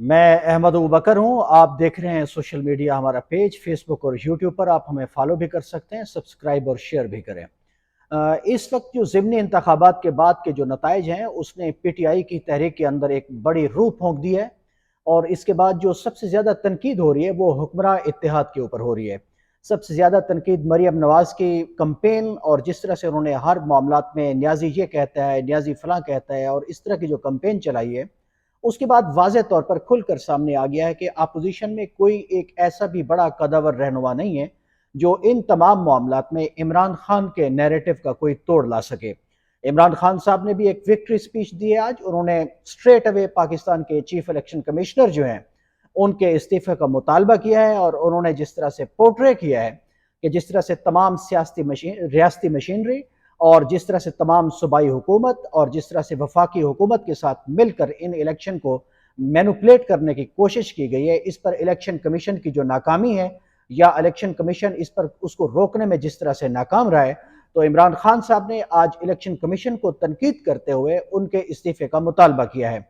मैं अहमद अबूबकर हूँ। आप देख रहे हैं सोशल मीडिया, हमारा पेज फेसबुक और यूट्यूब पर। आप हमें फॉलो भी कर सकते हैं, सब्सक्राइब और शेयर भी करें। इस वक्त जो ज़िमनी इंतखाबात के बाद के जो नताइज हैं, उसने पीटीआई की तहरीक के अंदर एक बड़ी रूह फूंक दी है। और इसके बाद जो सबसे ज़्यादा तनकीद हो रही है वो हुक्मरान इत्तेहाद के ऊपर हो रही है। सबसे ज़्यादा तनकीद मरियम नवाज की कंपेन और जिस तरह से उन्होंने हर मामलात में न्याजी ये कहता है, न्याजी फलां कहता है, और इस तरह की जो कंपेन चलाई है, उसके बाद वाज़ेह तौर पर खुलकर सामने आ गया है कि अपोजिशन में कोई एक ऐसा भी बड़ा कदावर रहनुमा नहीं है जो इन तमाम मामलात में इमरान खान के नैरेटिव का कोई तोड़ ला सके। इमरान खान साहब ने भी एक विक्ट्री स्पीच दी है आज। उन्होंने स्ट्रेट अवे पाकिस्तान के चीफ इलेक्शन कमिश्नर जो हैं उनके इस्तीफे का मुतालबा किया है, और उन्होंने जिस तरह से पोर्ट्रे किया है कि जिस तरह से तमाम रियासती मशीनरी और जिस तरह से तमाम सूबाई हुकूमत और जिस तरह से वफाकी हुकूमत के साथ मिलकर इन इलेक्शन को मैनुपुलेट करने की कोशिश की गई है, इस पर इलेक्शन कमीशन की जो नाकामी है या इलेक्शन कमीशन इस पर उसको रोकने में जिस तरह से नाकाम रहा है, तो इमरान खान साहब ने आज इलेक्शन कमीशन को तनकीद करते हुए उनके इस्तीफे का मुतालबा किया है।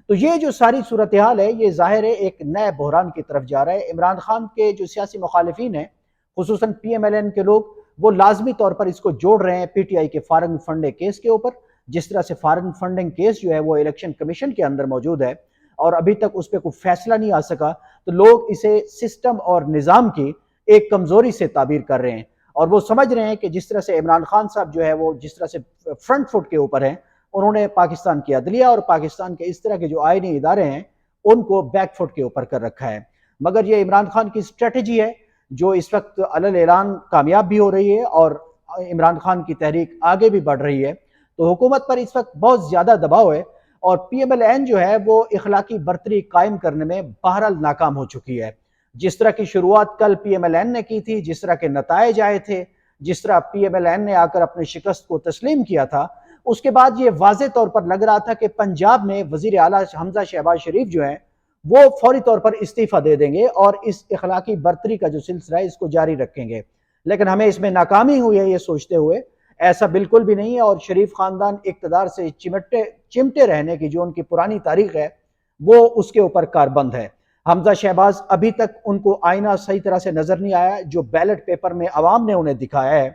तो ये जो सारी सूरत हाल है, ये जाहिर है एक नए बहरान की तरफ जा रहा है। इमरान खान के जो सियासी मुखालिफिन हैं, खुसूसन PMLN के लोग, वो लाजमी तौर पर इसको जोड़ रहे हैं पीटीआई के फॉरेन फंडिंग केस के ऊपर। जिस तरह से फॉरेन फंडिंग केस जो है वो इलेक्शन कमीशन के अंदर मौजूद है और अभी तक उस पर कोई फैसला नहीं आ सका, तो लोग इसे सिस्टम और निज़ाम की एक कमजोरी से ताबीर कर रहे हैं। और वो समझ रहे हैं कि जिस तरह से इमरान खान साहब जो है वो जिस तरह से फ्रंट फुट के ऊपर हैं, उन्होंने पाकिस्तान की अदलिया और पाकिस्तान के इस तरह के जो आईनी इदारे हैं उनको बैक फुट के ऊपर कर रखा है। मगर ये इमरान खान की स्ट्रेटजी है जो इस वक्त अलल ऐलान कामयाब भी हो रही है और इमरान खान की तहरीक आगे भी बढ़ रही है। तो हुकूमत पर इस वक्त बहुत ज़्यादा दबाव है और PMLN जो है वो इखलाकी बरतरी कायम करने में बहरहाल नाकाम हो चुकी है। जिस तरह की शुरुआत कल PMLN ने की थी, जिस तरह के नताइज आए थे, जिस तरह PMLN ने आकर अपनी शिकस्त को तस्लीम किया था, उसके बाद ये वाज़े तौर पर लग रहा था कि पंजाब में वज़ीर आला हमजा शहबाज शरीफ जो हैं वो फौरी तौर पर इस्तीफा दे देंगे और इस इखलाकी बर्तरी का जो सिलसिला है इसको जारी रखेंगे। लेकिन हमें इसमें नाकामी हुई है ये सोचते हुए। ऐसा बिल्कुल भी नहीं है और शरीफ खानदान इक़्तिदार से चिमटे रहने की जो उनकी पुरानी तारीख है वो उसके ऊपर कारबंद है। हमजा शहबाज अभी तक उनको आईना सही तरह से नजर नहीं आया जो बैलेट पेपर में अवाम ने उन्हें दिखाया है।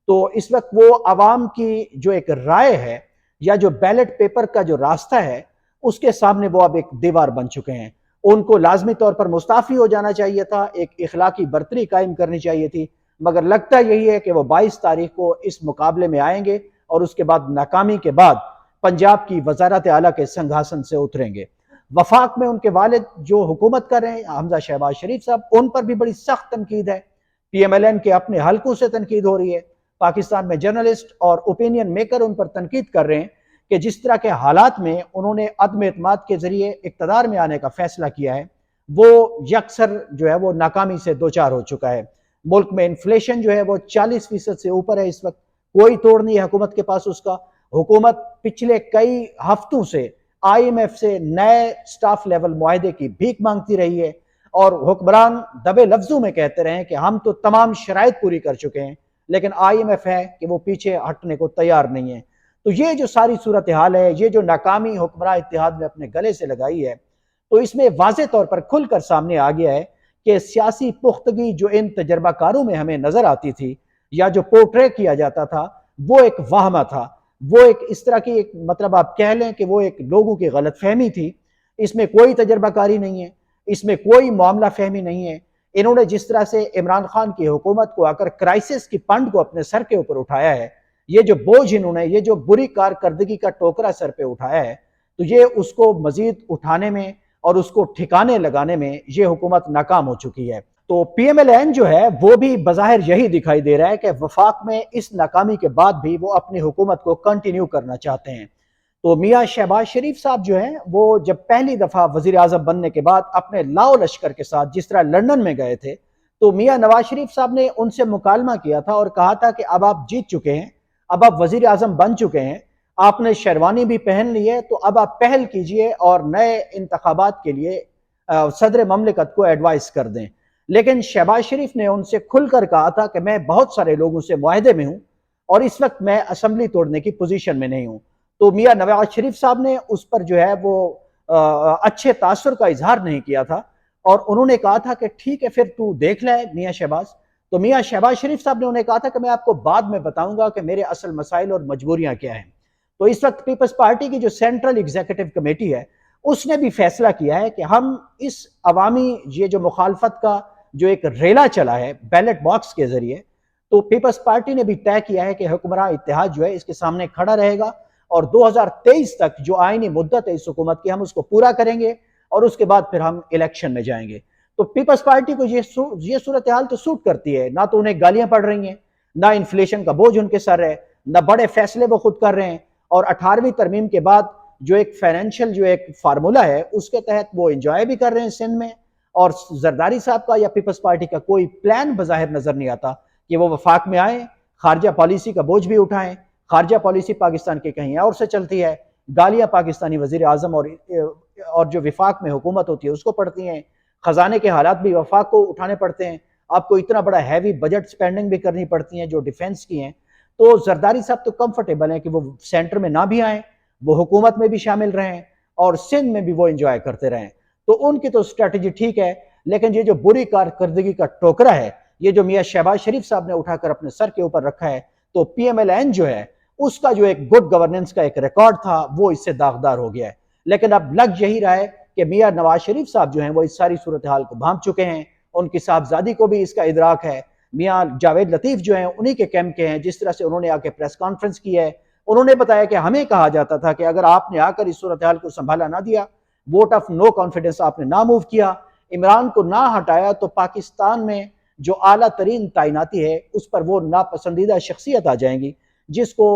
तो इस वक्त वो अवाम की जो एक राय है या जो बैलेट पेपर का जो रास्ता है उसके सामने वो अब एक दीवार बन चुके हैं। उनको लाजमी तौर पर मुस्ताफी हो जाना चाहिए था, एक इखलाकी बर्तरी कायम करनी चाहिए थी, मगर लगता यही है कि वो 22 तारीख को इस मुकाबले में आएंगे और उसके बाद नाकामी के बाद पंजाब की वजारत आला के संघासन से उतरेंगे। वफाक में उनके वालिद जो हुकूमत कर रहे हैं हमजा शहबाज शरीफ साहब, उन पर भी बड़ी सख्त तनकीद है। PMLN के अपने हल्कों से तनकीद हो रही है। पाकिस्तान में जर्नलिस्ट और ओपिनियन मेकर उन पर तनकीद कर रहे हैं कि जिस तरह के हालात में उन्होंने अदम एतमाद के जरिए इक़्तिदार में आने का फैसला किया है वो यकसर जो है वो नाकामी से दो चार हो चुका है। मुल्क में इन्फ्लेशन जो है वो 40% से ऊपर है इस वक्त, कोई तोड़ नहीं है हुकूमत के पास उसका। हुकूमत पिछले कई हफ्तों से IMF से नए स्टाफ लेवल मुआहदे की भीख मांगती रही है और हुक्मरान दबे लफ्जों में कहते रहे कि हम तो तमाम शराइत पूरी कर चुके हैं, लेकिन IMF है कि वो पीछे हटने को तैयार नहीं है। तो ये जो सारी सूरत हाल है, ये जो नाकामी हुक्मरान इत्तेहाद ने अपने गले से लगाई है, तो इसमें वाज़े तौर पर खुलकर सामने आ गया है कि सियासी पुख्तगी जो इन तजर्बाकारों में हमें नजर आती थी या जो पोर्ट्रे किया जाता था वो एक वाहमा था। वो एक इस तरह की एक मतलब आप कह लें कि वो एक लोगों की गलत फहमी थी। इसमें कोई तजर्बाकारी नहीं है, इसमें कोई मामला फहमी नहीं है। इन्होंने जिस तरह से इमरान खान की हुकूमत को आकर क्राइसिस की पंड को अपने सर के ऊपर उठाया है, ये जो बोझ इन्होंने, ये जो बुरी कारकर्दगी का टोकरा सर पे उठाया है, तो ये उसको मजीद उठाने में और उसको ठिकाने लगाने में ये हुकूमत नाकाम हो चुकी है। तो PMLN जो है वो भी बज़ाहिर यही दिखाई दे रहा है कि वफाक में इस नाकामी के बाद भी वो अपनी हुकूमत को कंटिन्यू करना चाहते हैं। तो मियाँ शहबाज शरीफ साहब जो हैं वो जब पहली दफ़ा वज़ीर आज़म बनने के बाद अपने लाओ लश्कर के साथ जिस तरह लंदन में गए थे, तो मियाँ नवाज शरीफ साहब ने उनसे मुकालमा किया था और कहा था कि अब आप जीत चुके हैं, अब आप वज़ीर आज़म बन चुके हैं, आपने शेरवानी भी पहन ली है, तो अब आप पहल कीजिए और नए इंतखाबात के लिए सदर ममलिकत को एडवाइस कर दें। लेकिन शहबाज शरीफ ने उनसे खुलकर कहा था कि मैं बहुत सारे लोगों से मुआहदे में हूं और इस वक्त मैं असम्बली तोड़ने की पोजीशन में नहीं हूं। तो मियाँ नवाज शरीफ साहब ने उस पर जो है वो اچھے تاثر کا اظہار نہیں کیا تھا، اور انہوں نے کہا تھا کہ ٹھیک ہے پھر تو دیکھ لے میاں شہباز. تو میاں شہباز شریف صاحب نے انہیں کہا تھا کہ میں آپ کو بعد میں بتاؤں گا کہ میرے اصل مسائل اور مجبوریاں کیا ہیں. تو اس وقت پیپلز پارٹی کی جو سینٹرل ایگزیکٹو کمیٹی ہے اس نے بھی فیصلہ کیا ہے کہ ہم اس عوامی یہ جو مخالفت کا جو ایک ریلا چلا ہے بیلٹ باکس کے ذریعے، تو پیپلز پارٹی نے بھی طے کیا ہے کہ حکمراں اتحاد جو ہے اس کے سامنے کھڑا رہے گا، اور 2023 تک جو آئینی مدت ہے اس حکومت کی ہم اس کو پورا کریں گے، اور اس کے بعد پھر ہم الیکشن میں جائیں گے. تو پیپلز پارٹی کو یہ صورتحال تو سوٹ کرتی ہے، نہ تو انہیں گالیاں پڑ رہی ہیں، نہ انفلیشن کا بوجھ ان کے سر ہے، نہ بڑے فیصلے وہ خود کر رہے ہیں، اور 18ویں ترمیم کے بعد جو ایک فائنینشل جو ایک فارمولہ ہے اس کے تحت وہ انجوائے بھی کر رہے ہیں سندھ میں. اور زرداری صاحب کا یا پیپلز پارٹی کا کوئی پلان بظاہر نظر نہیں آتا کہ وہ وفاق میں آئیں، خارجہ پالیسی کا بوجھ بھی اٹھائیں. خارجہ پالیسی پاکستان کے کہیں اور سے چلتی ہے، گالیاں پاکستانی وزیر اعظم اور جو وفاق میں حکومت ہوتی ہے اس کو پڑتی ہیں، خزانے کے حالات بھی وفاق کو اٹھانے پڑتے ہیں، آپ کو اتنا بڑا ہیوی بجٹ سپینڈنگ بھی کرنی پڑتی ہیں جو ڈیفنس کی ہیں. تو زرداری صاحب تو کمفرٹیبل ہیں کہ وہ سینٹر میں نہ بھی آئیں، وہ حکومت میں بھی شامل رہیں، اور سندھ میں بھی وہ انجوائے کرتے رہیں. تو ان کی تو اسٹریٹجی ٹھیک ہے، لیکن یہ جو بری کارکردگی کا ٹوکرا ہے یہ جو میاں شہباز شریف صاحب نے اٹھا کر اپنے سر کے اوپر رکھا ہے، تو پی ایم ایل این جو ہے اس کا جو ایک گڈ گورننس کا ایک ریکارڈ تھا وہ اس سے داغدار ہو گیا ہے. لیکن اب لگ یہی رہا ہے کہ میاں نواز شریف صاحب جو ہیں وہ اس ساری صورتحال کو بھانپ چکے ہیں، ان کی صاحبزادی کو بھی اس کا ادراک ہے. میاں جاوید لطیف جو ہیں انہی کے کیمپ کے ہیں، جس طرح سے انہوں نے آ کے پریس کانفرنس کی ہے، انہوں نے بتایا کہ ہمیں کہا جاتا تھا کہ اگر آپ نے آ کر اس صورتحال کو سنبھالا نہ دیا، ووٹ آف نو کانفیڈنس آپ نے نہ موو کیا، عمران کو نہ ہٹایا، تو پاکستان میں جو اعلیٰ ترین تعیناتی ہے اس پر وہ ناپسندیدہ شخصیت آ جائیں گی جس کو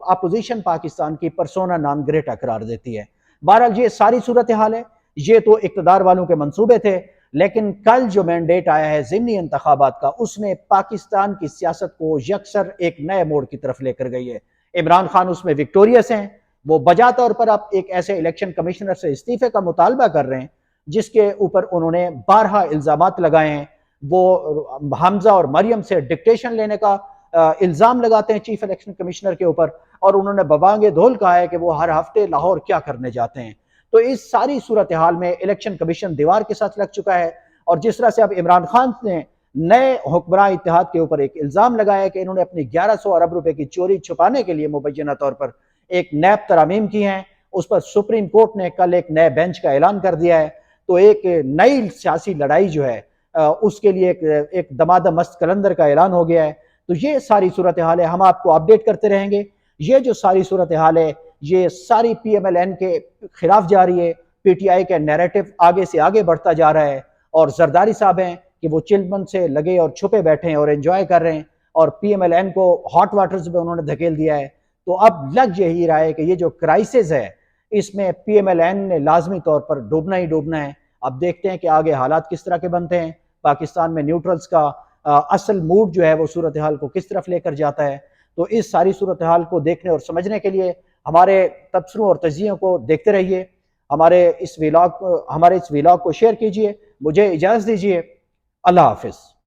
اپوزیشن پاکستان کی پرسونا نان گریٹا قرار دیتی ہے. بہرحال یہ ساری صورتحال ہے، یہ تو اقتدار والوں کے منصوبے تھے، لیکن کل جو مینڈیٹ آیا ہے ضمنی انتخابات کا اس نے پاکستان کی سیاست کو یکسر ایک نئے موڑ کی طرف لے کر گئی ہے. عمران خان اس میں وکٹوریس ہیں، وہ بجا طور پر اب ایک ایسے الیکشن کمشنر سے استعفے کا مطالبہ کر رہے ہیں جس کے اوپر انہوں نے بارہا الزامات لگائے ہیں. وہ حمزہ اور مریم سے ڈکٹیشن لینے کا الزام لگاتے ہیں چیف الیکشن کمشنر کے اوپر، اور انہوں نے ببانگ دھول کہا ہے کہ وہ ہر ہفتے لاہور کیا کرنے جاتے ہیں. تو اس ساری صورتحال میں الیکشن کمیشن دیوار کے ساتھ لگ چکا ہے، اور جس طرح سے اب عمران خان نے نئے حکمراں اتحاد کے اوپر ایک الزام لگایا ہے کہ انہوں نے اپنی 1100 ارب روپے کی چوری چھپانے کے لیے مبینہ طور پر ایک نیب ترامیم کی ہیں، اس پر سپریم کورٹ نے کل ایک نئے بینچ کا اعلان کر دیا ہے. تو ایک نئی سیاسی لڑائی جو ہے اس کے لیے ایک دمادم مست کلندر کا اعلان ہو گیا ہے. تو یہ ساری صورتحال ہے، ہم آپ کو اپڈیٹ کرتے رہیں گے. یہ جو ساری صورتحال ہے یہ ساری پی ایم ایل این کے خلاف جا رہی ہے، پی ٹی آئی کا نیریٹو آگے سے آگے بڑھتا جا رہا ہے، اور زرداری صاحب ہیں کہ وہ چلمن سے لگے اور چھپے بیٹھے ہیں اور انجوائے کر رہے ہیں، اور پی ایم ایل این کو ہاٹ واٹرز میں انہوں نے دھکیل دیا ہے. تو اب لگ یہی رہا ہے کہ یہ جو کرائسس ہے اس میں پی ایم ایل این نے لازمی طور پر ڈوبنا ہی ڈوبنا ہے. اب دیکھتے ہیں کہ آگے حالات کس طرح کے بنتے ہیں، پاکستان میں نیوٹرلز کا اصل موڈ جو ہے وہ صورتحال کو کس طرف لے کر جاتا ہے. تو اس ساری صورتحال کو دیکھنے اور سمجھنے کے لیے ہمارے تبصروں اور تجزیوں کو دیکھتے رہیے، ہمارے اس ویلاگ کو شیئر کیجئے. مجھے اجازت دیجئے، اللہ حافظ.